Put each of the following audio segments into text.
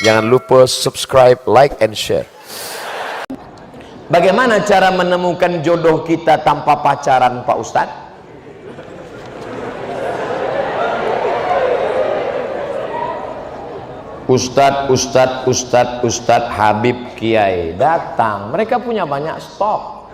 Jangan lupa subscribe, like, and share. Bagaimana cara menemukan jodoh kita tanpa pacaran, Pak Ustadz? Ustadz Habib Kiai datang. Mereka punya banyak stok.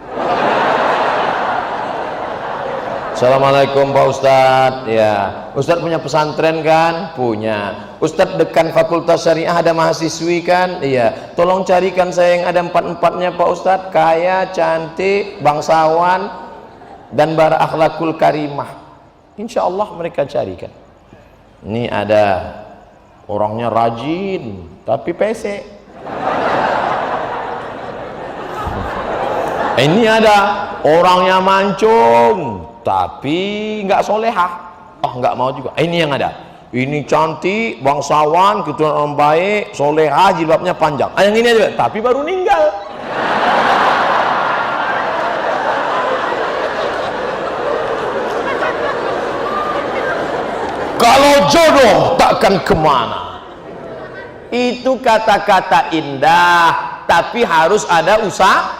Assalamualaikum Pak Ustadz. Ya, Ustadz punya pesantren kan? Punya. Ustadz dekan Fakultas Syariah ada mahasiswi kan? Iya. Tolong carikan saya yang ada empat-empatnya Pak Ustadz. Kaya, cantik, bangsawan, dan berakhlakul karimah. Insya Allah mereka carikan. Ini ada orangnya rajin, tapi pesek. Ini ada orangnya mancung, tapi nggak solehah. Oh, nggak mau juga. Ini yang ada. Ini cantik, bangsawan, keturunan orang baik, solehah, jilbabnya panjang. Yang ini aja, tapi baru meninggal. Kalau jodoh takkan kemana. Itu kata-kata indah, tapi harus ada usaha.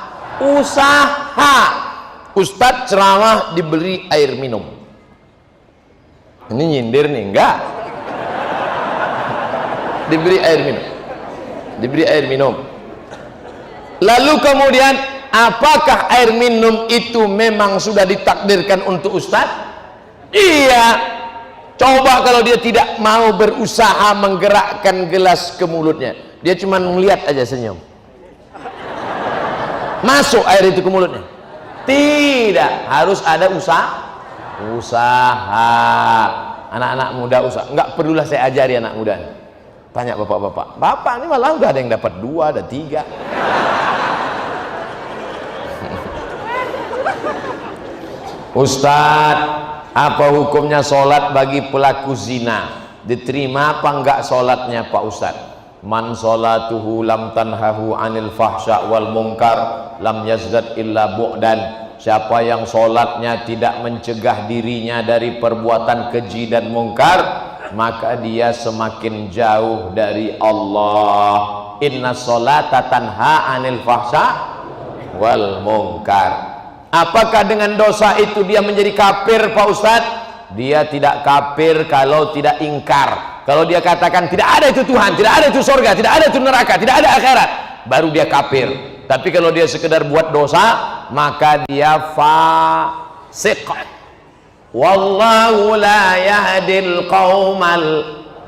Ustadz ceramah diberi air minum. Ini nyindir nih, enggak? Diberi air minum. Lalu kemudian, apakah air minum itu memang sudah ditakdirkan untuk Ustadz? Iya. Coba kalau dia tidak mau berusaha menggerakkan gelas ke mulutnya, dia cuma melihat aja senyum, masuk air itu ke mulutnya? Tidak, harus ada usaha. Anak-anak muda usaha. Enggak perlulah saya ajari anak muda. Tanya bapak-bapak. Bapak ini malah udah ada yang dapat 2, ada 3. Ustadz, apa hukumnya sholat bagi pelaku zina? Diterima apa enggak sholatnya Pak Ustadz? Man sholatuhu lam tanhahu anil fahsya wal munkar lam yazdad illa bu'dan. Siapa yang sholatnya tidak mencegah dirinya dari perbuatan keji dan mungkar, maka dia semakin jauh dari Allah. Inna sholata tanha anil fahsya wal munkar. Apakah dengan dosa itu dia menjadi kafir Pak Ustadz? Dia tidak kafir kalau tidak ingkar. Kalau dia katakan tidak ada itu Tuhan, tidak ada itu surga, tidak ada itu neraka, tidak ada akhirat, baru dia kafir. Tapi kalau dia sekedar buat dosa, maka dia fasik. Wallahu la yahdil qaumal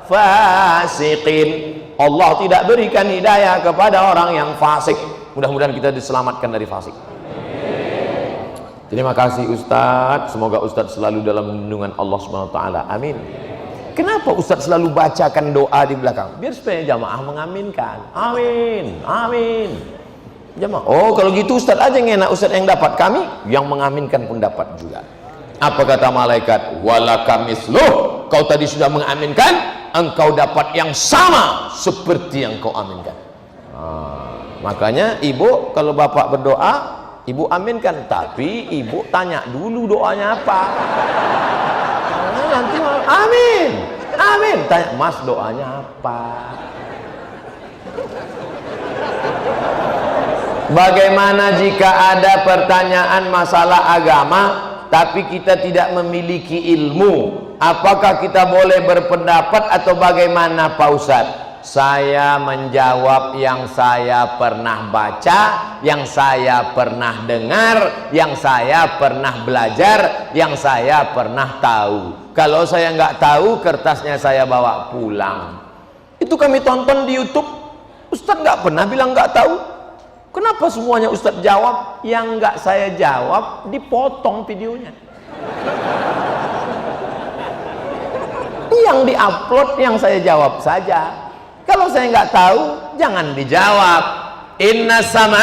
fasiqin. Allah tidak berikan hidayah kepada orang yang fasik. Mudah-mudahan kita diselamatkan dari fasik. Terima kasih Ustadz. Semoga Ustadz selalu dalam lindungan Allah SWT. Amin. Kenapa Ustadz selalu bacakan doa di belakang? Biar supaya jamaah mengaminkan. Amin, amin. Jamaah, oh kalau gitu Ustadz aja yang enak, Ustadz yang dapat, kami yang mengaminkan pun dapat juga. Apa kata malaikat? Walaka misluh. Kau tadi sudah mengaminkan, engkau dapat yang sama seperti yang kau aminkan. Makanya ibu kalau bapak berdoa, ibu aminkan, tapi ibu tanya dulu doanya apa. Nanti amin, amin. Tanya, Mas doanya apa? Bagaimana jika ada pertanyaan masalah agama, tapi kita tidak memiliki ilmu? Apakah kita boleh berpendapat atau bagaimana Pak Ustadz? Saya menjawab yang saya pernah baca, yang saya pernah dengar, yang saya pernah belajar, yang saya pernah tahu. Kalau saya nggak tahu, kertasnya saya bawa pulang. Itu kami tonton di YouTube. Ustadz nggak pernah bilang nggak tahu. Kenapa semuanya Ustadz jawab? Yang nggak saya jawab dipotong videonya. Yang diupload yang saya jawab saja. Kalau saya nggak tahu, jangan dijawab. Inna sama,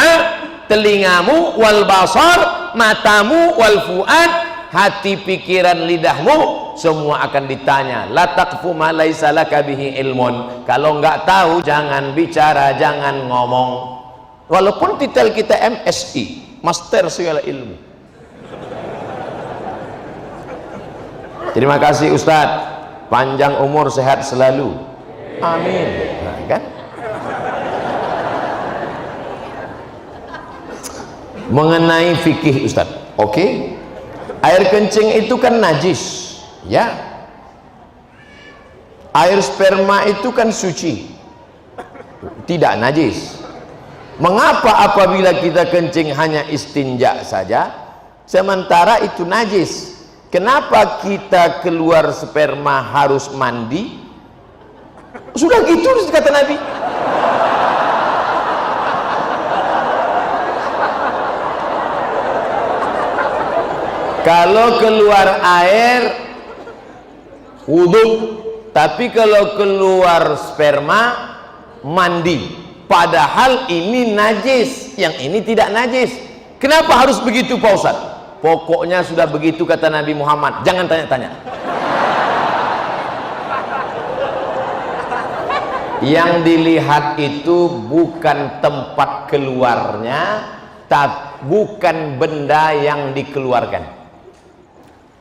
telingamu, wal basar, matamu, wal fuad, hati, pikiran, lidahmu, semua akan ditanya. La taqfu ma laisa laka bihi ilmun. Kalau nggak tahu, jangan bicara, jangan ngomong. Walaupun titel kita MSI, Master Segala Ilmu. Terima kasih Ustadz. Panjang umur, sehat selalu. Amin. Nah, kan? mengenai fikih Ustaz. Oke. Air kencing itu kan najis, ya. Air sperma itu kan suci, tidak najis. Mengapa apabila kita kencing hanya istinja saja, sementara itu najis? Kenapa kita keluar sperma harus mandi? Sudah gitu kata Nabi. Kalau keluar air wudu, tapi kalau keluar sperma mandi. Padahal ini najis, yang ini tidak najis. Kenapa harus begitu Pak Ustaz? Pokoknya sudah begitu kata Nabi Muhammad, jangan tanya-tanya. Yang dilihat itu bukan tempat keluarnya, bukan benda yang dikeluarkan.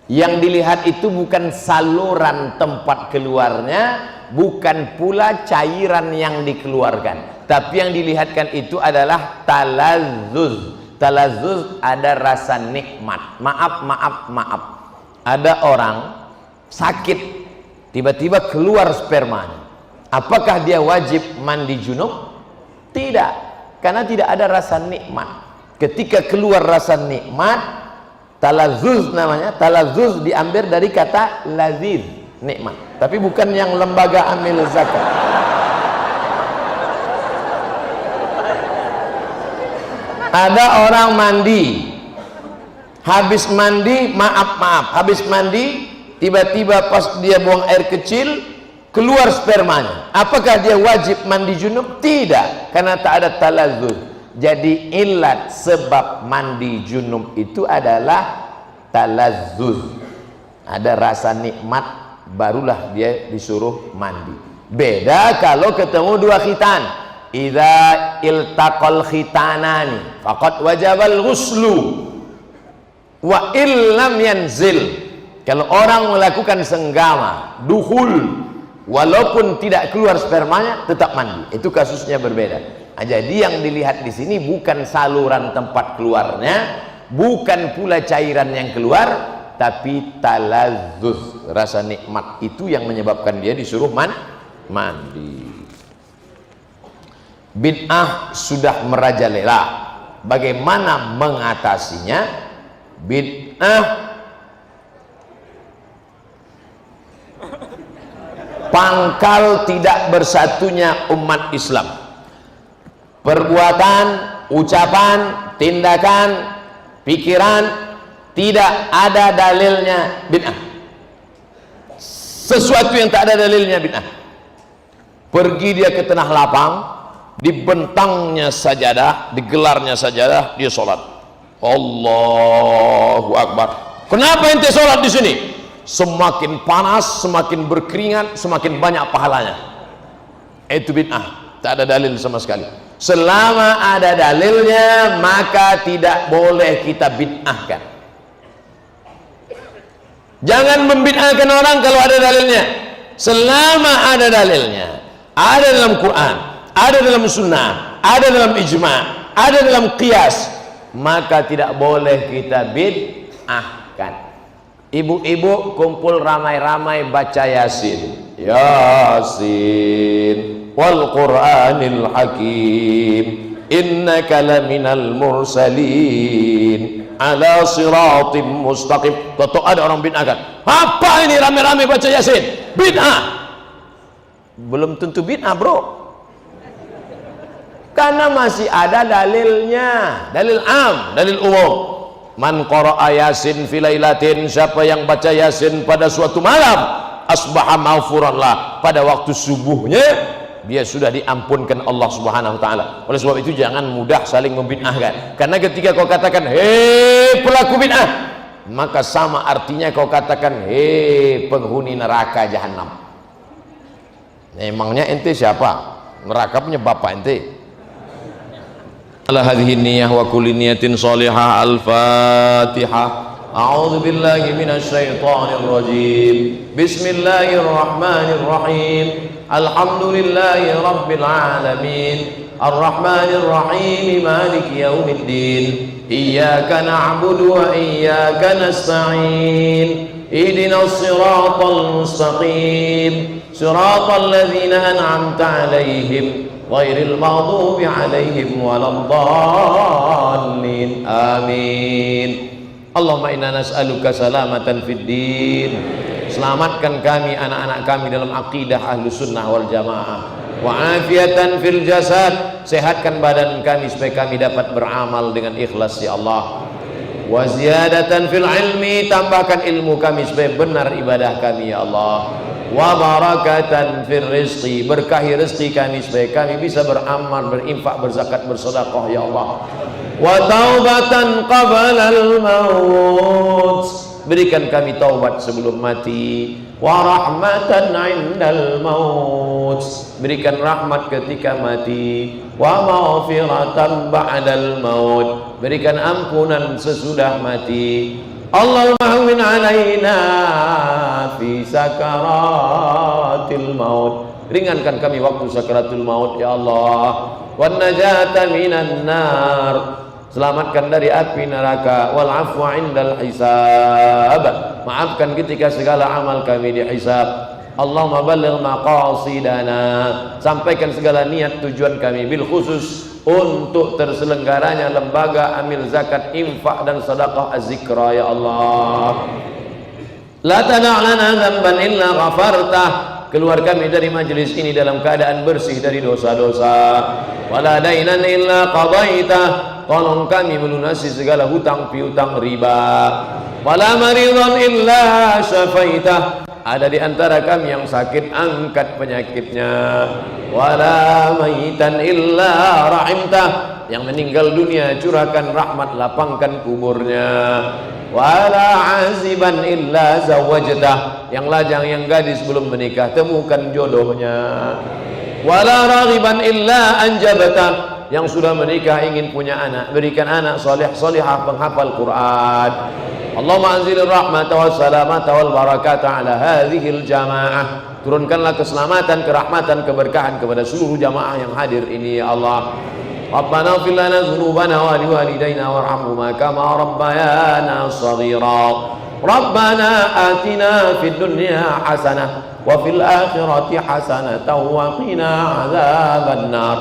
Yang dilihat itu bukan saluran tempat keluarnya, bukan pula cairan yang dikeluarkan, tapi yang dilihatkan itu adalah talazzuz. Talazzuz ada rasa nikmat. Maaf. Ada orang sakit, tiba-tiba keluar spermanya. Apakah dia wajib mandi junub? Tidak, karena tidak ada rasa nikmat. Ketika keluar rasa nikmat, talazzuz namanya. Talazzuz diambil dari kata laziz, nikmat, tapi bukan yang lembaga amil zakat. Ada orang mandi, habis mandi, habis mandi, tiba-tiba pas dia buang air kecil keluar spermanya. Apakah dia wajib mandi junub? Tidak, karena tak ada talazzuz. Jadi ilat sebab mandi junub itu adalah talazzuz. Ada rasa nikmat, barulah dia disuruh mandi. Beda kalau ketemu dua khitan. Idza iltaqal khitanani faqad wajabal ghuslu wa illam yanzil. Kalau orang melakukan senggama, dukhul, walaupun tidak keluar spermanya tetap mandi. Itu kasusnya berbeda. Nah, jadi yang dilihat di sini bukan saluran tempat keluarnya, bukan pula cairan yang keluar, tapi talazzuz, rasa nikmat itu yang menyebabkan dia disuruh mandi. Bid'ah sudah merajalela. Bagaimana mengatasinya? Bid'ah pangkal tidak bersatunya umat Islam. Perbuatan, ucapan, tindakan, pikiran tidak ada dalilnya bid'ah. Sesuatu yang tak ada dalilnya bid'ah. Pergi dia ke tanah lapang, dibentangnya sajadah, digelarnya sajadah, dia sholat. Allahu Akbar. Kenapa ente sholat di sini? Semakin panas, semakin berkeringat, semakin banyak pahalanya. Itu bid'ah, tak ada dalil sama sekali. Selama ada dalilnya, maka tidak boleh kita bid'ahkan. Jangan membid'ahkan orang kalau ada dalilnya. Selama ada dalilnya, ada dalam Quran, ada dalam sunnah, ada dalam ijma', ada dalam qiyas, maka tidak boleh kita bid'ahkan. Ibu-ibu kumpul ramai-ramai baca Yasin. Yasin wal Qur'anil Hakim, innaka laminal mursalin ala siratim mustaqim. Toto ada orang bid'ahkan. Apa ini ramai-ramai baca Yasin? Bid'ah. Belum tentu bid'ah, bro. Karena masih ada dalilnya, dalil am, dalil umum. Man qara'a Yasin fi lailatin, siapa yang baca Yasin pada suatu malam, asbaha maghfuran lah, pada waktu subuhnya dia sudah diampunkan Allah Subhanahu wa taala. Oleh sebab itu jangan mudah saling membid'ahkan. Karena ketika kau katakan hei pelaku bid'ah, maka sama artinya kau katakan hei penghuni neraka jahanam. Emangnya ente siapa? Neraka punya bapak ente. Ala hadhihi niyyah wa kulli niyatin salihah. Al-Fatihah. A'udzu billahi minasy syaithanir rajim. Bismillahirrahmanirrahim. Alhamdulillahi rabbil alamin. Arrahmanir rahim. Maliki yaumiddin. Iyyaka na'budu wa iyyaka nasta'in. Ihdinas siratal mustaqim. Siratal ladzina an'amta 'alaihim ghairil maghdubi 'alaihim waladdallin. Amin. Allahumma inna nas'aluka salamatan fid din. Selamatkan kami, anak-anak kami dalam akidah Ahlus Sunnah wal Jamaah. Wa afiatan fil jasad, sehatkan badan kami supaya kami dapat beramal dengan ikhlas ya Allah. Wa ziyadatan fil ilmi, tambahkan ilmu kami supaya benar ibadah kami ya Allah. Wa barakatan fil rizqi, berkahi rezeki kami supaya kami bisa beramal, berinfak, berzakat, bersedekah ya Allah. Wa taubatan qabla al maut, berikan kami taubat sebelum mati. Wa rahmatan 'indal maut, berikan rahmat ketika mati. Wa maghfiratan ba'dal maut, berikan ampunan sesudah mati. Allahumma hawwin 'alaina fi sakaratil maut, ringankan kami waktu sakaratul maut ya Allah. Wan najata minan nar, selamatkan dari api neraka. Wal afwa 'indal hisab, maafkan ketika segala amal kami dihisab. Allahumma balligh maqasidana, sampaikan segala niat tujuan kami, bil khusus untuk terselenggaranya lembaga amil zakat, infak dan sedekah az-zikra ya Allah. La tada' lana dzamban illa ghafartah, keluar kami dari majelis ini dalam keadaan bersih dari dosa-dosa. Wala dainan illa qadaitah, tolong kami melunasi segala hutang piutang riba. Wala maridan illa syafaitah, ada di antara kami yang sakit, angkat penyakitnya. Wala mayitan illa rahimtah, yang meninggal dunia curahkan rahmat, lapangkan kuburnya. Wala aziban illa zawajtah, yang lajang yang gadis belum menikah, temukan jodohnya. Wala raghiban illa anjabtah, yang sudah menikah ingin punya anak, berikan anak soleh solehah penghafal Quran. Allahumma anzilir rahmata was salamata wal barakata ala hadhil jamaah, turunkanlah keselamatan, kerahmatan, keberkahan kepada seluruh jamaah yang hadir ini ya Allah. Rabbana ighfir lana dzunubana wa liwalidayna warhamhuma kama rabbayana shaghira. Rabbana atina fid dunya hasanah wa fil akhirati hasanatan wa qina adzaban nar.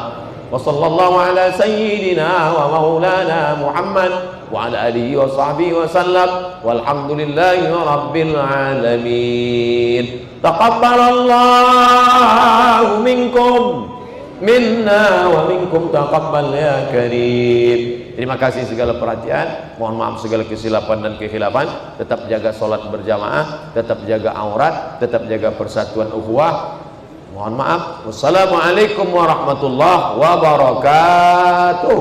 Wa sallallahu ala sayyidina wa maulana Muhammad wa ala alihi wa sahbihi wa sallam, walhamdulillahi rabbil alamin. Taqabbalallahu minkum minna wa minkum taqabbal ya karim. Terima kasih segala perhatian, mohon maaf segala kesilapan dan kekhilafan. Tetap jaga sholat berjamaah, tetap jaga aurat, tetap jaga persatuan ukhuwah. Mohon maaf. Wassalamualaikum warahmatullahi wabarakatuh.